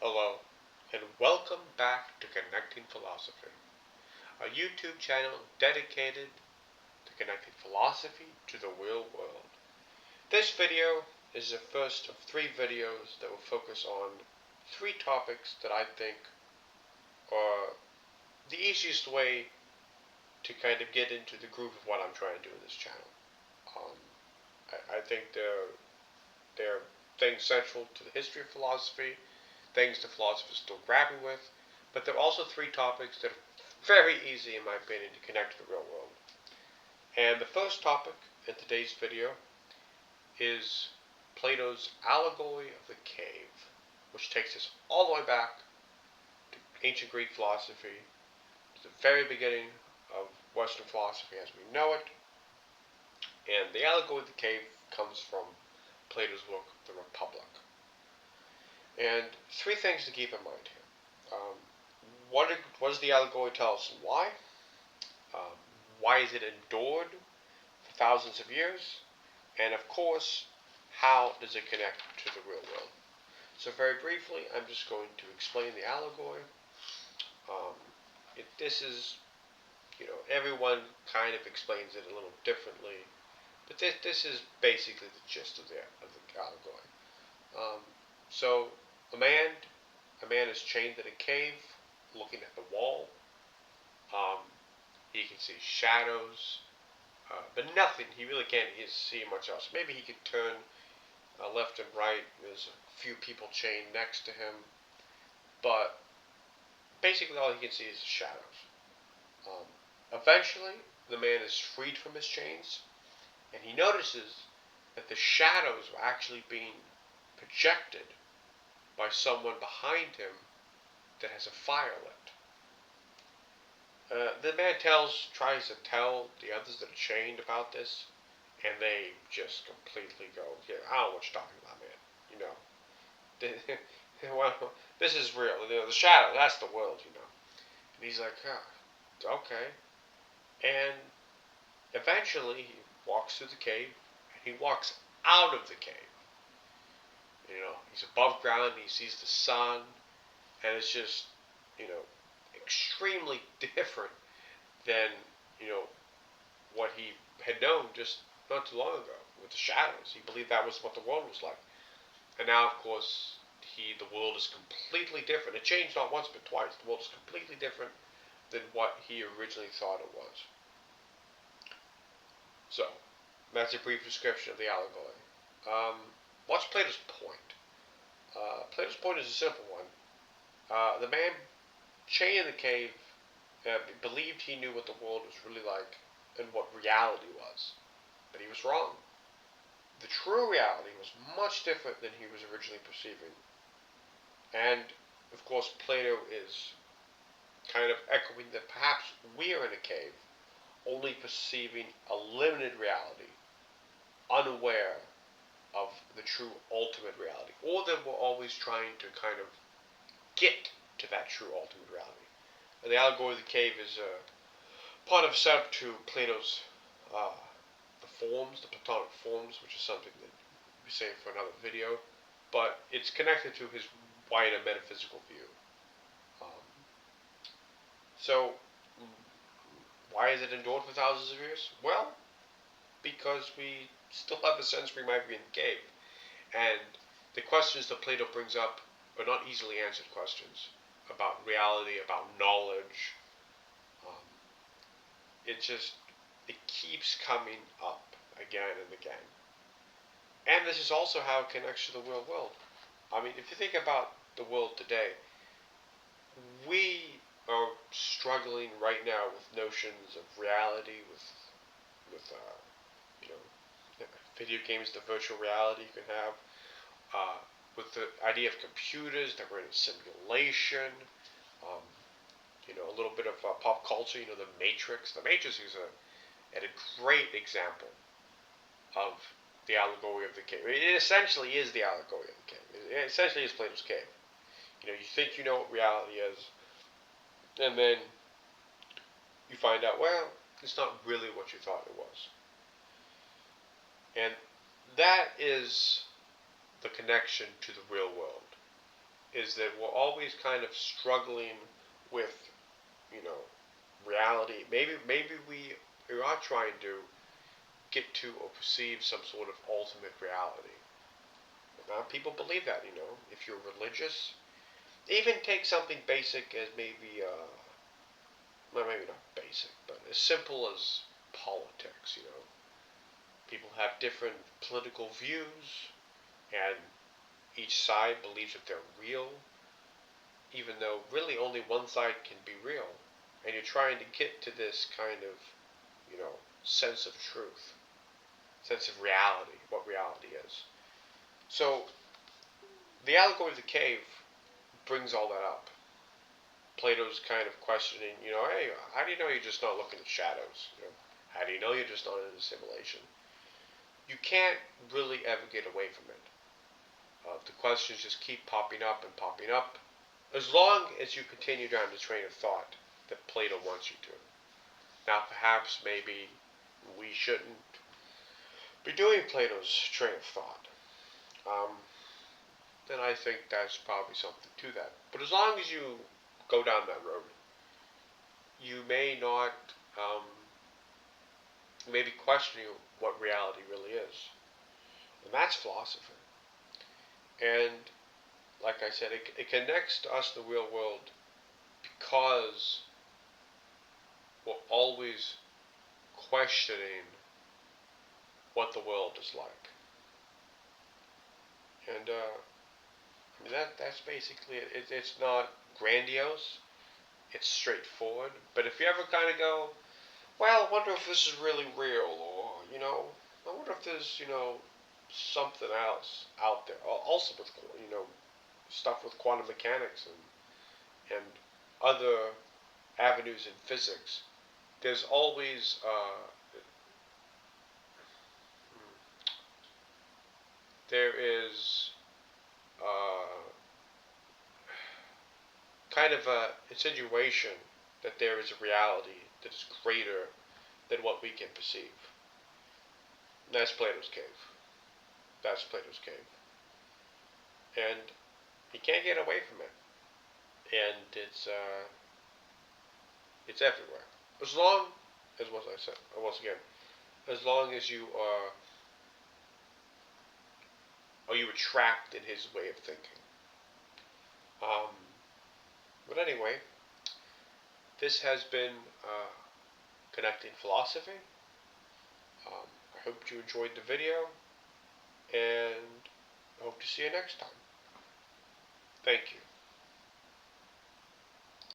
Hello, and welcome back to Connecting Philosophy, a YouTube channel dedicated to connecting philosophy to the real world. This video is the first of three videos that will focus on three topics that I think are the easiest way to kind of get into the groove of what I'm trying to do in this channel. Um, I think they're things central to the history of philosophy, things the philosophers are still grappling with, but there are also three topics that are very easy, in my opinion, to connect to the real world. And the first topic in today's video is Plato's Allegory of the Cave, which takes us all the way back to ancient Greek philosophy, to the very beginning of Western philosophy as we know it. And the Allegory of the Cave comes from Plato's book, The Republic. And three things to keep in mind here. What does the allegory tell us and why? Um, why is it endured for thousands of years? And of course, how does it connect to the real world? So very briefly, I'm just going to explain the allegory. This is, everyone kind of explains it a little differently, but this is basically the gist of the allegory. So a man is chained in a cave, looking at the wall. He can see shadows, but nothing. He really can't see much else. Maybe he could turn left and right. There's a few people chained next to him, but basically all he can see is the shadows. Eventually, the man is freed from his chains, and he notices that the shadows were actually being projected by someone behind him that has a fire lit. The man tries to tell the others that are chained about this, and they just completely go, "Yeah, I don't know what you're talking about, man. Well, this is real. The shadow, that's the world, And he's like, okay. And eventually, he walks through the cave, and he walks out of the cave. He's above ground, and he sees the sun, and it's just, extremely different than, what he had known just not too long ago with the shadows. He believed that was what the world was like. And now, of course, the world is completely different. It changed not once but twice. The world is completely different than what he originally thought it was. So, that's a brief description of the allegory. What's Plato's point? Plato's point is a simple one. The man chained in the cave believed he knew what the world was really like and what reality was. But he was wrong. The true reality was much different than he was originally perceiving. And, of course, Plato is kind of echoing that perhaps we are in a cave, only perceiving a limited reality, unaware of the true ultimate reality, or that we're always trying to kind of get to that true ultimate reality. And the allegory of the cave is part of a setup to Plato's the forms, the Platonic forms, which is something that we save for another video, but it's connected to his wider metaphysical view. So, why is it endured for thousands of years? Well, because we still have a sense we might be in the cave. And the questions that Plato brings up are not easily answered questions about reality, about knowledge. It keeps coming up again and again. And this is also how it connects to the real world. I mean, if you think about the world today, we are struggling right now with notions of reality, with video games, the virtual reality you can have, with the idea of computers, that we're in a simulation, a little bit of pop culture, the Matrix. The Matrix is a great example of the allegory of the cave. It essentially is the allegory of the cave. It essentially is Plato's cave. You think you know what reality is, and then you find out, well, it's not really what you thought it was. And that is the connection to the real world. is that we're always kind of struggling with, you know, reality. Maybe we are trying to get to or perceive some sort of ultimate reality. Now, people believe that, you know. If you're religious, even take something basic as maybe, well, maybe not basic, but as simple as politics, you know. People have different political views, and each side believes that they're real, even though really only one side can be real. And you're trying to get to this kind of, you know, sense of truth, sense of reality, what reality is. So, the allegory of the cave brings all that up. Plato's kind of questioning, you know, hey, how do you know you're just not looking at shadows? You know, how do you know you're just not in a simulation? You can't really ever get away from it. The questions just keep popping up and popping up, as long as you continue down the train of thought that Plato wants you to. Now, perhaps maybe we shouldn't be doing Plato's train of thought. Then I think that's probably something to that. But as long as you go down that road, you may not, you may be questioning what reality really is. And that's philosophy. And like I said, it connects to us, the real world, because we're always questioning what the world is like. And I mean, that's basically it. It's not grandiose, it's straightforward. But if you ever kind of go, well, I wonder if this is really real, or, you know, I wonder if there's, you know, something else out there. Also with, you know, stuff with quantum mechanics and other avenues in physics. There's always there is uh, kind of a insinuation that there is a reality that is greater than what we can perceive. And that's Plato's cave. That's Plato's cave. And you can't get away from it. And it's everywhere. As long as what I said, once again, as long as you were trapped in his way of thinking. Um, but anyway, this has been Connecting Philosophy. I hope you enjoyed the video, and I hope to see you next time. Thank you.